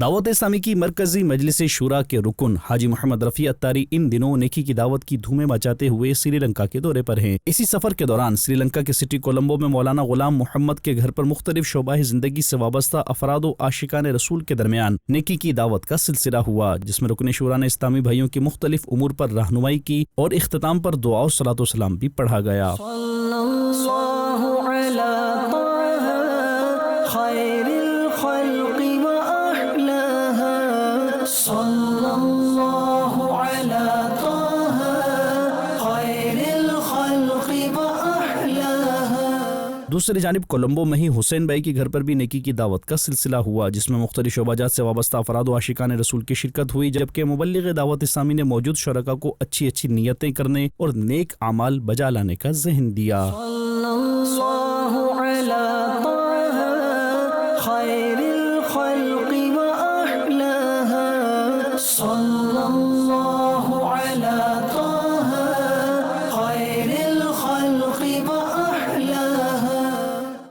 دعوت اسلامی کی مرکزی مجلس شورا کے رکن حاجی محمد رفیع اتاری ان دنوں نیکی کی دعوت کی دھومیں مچاتے ہوئے سری لنکا کے دورے پر ہیں۔ اسی سفر کے دوران سری لنکا کے سٹی کولمبو میں مولانا غلام محمد کے گھر پر مختلف شعبہ زندگی سے وابستہ افراد و عاشقان رسول کے درمیان نیکی کی دعوت کا سلسلہ ہوا، جس میں رکن شورا نے اسلامی بھائیوں کی مختلف امور پر رہنمائی کی اور اختتام پر دعا و صلاۃ و سلام بھی پڑھا گیا۔ دوسری جانب کولمبو میں ہی حسین بھائی کے گھر پر بھی نیکی کی دعوت کا سلسلہ ہوا، جس میں مختلف شعبہ جات سے وابستہ افراد و عاشقان رسول کی شرکت ہوئی، جبکہ مبلغ دعوت اسلامی نے موجود شرکاء کو اچھی اچھی نیتیں کرنے اور نیک اعمال بجا لانے کا ذہن دیا۔ خیر الخلق و احلاها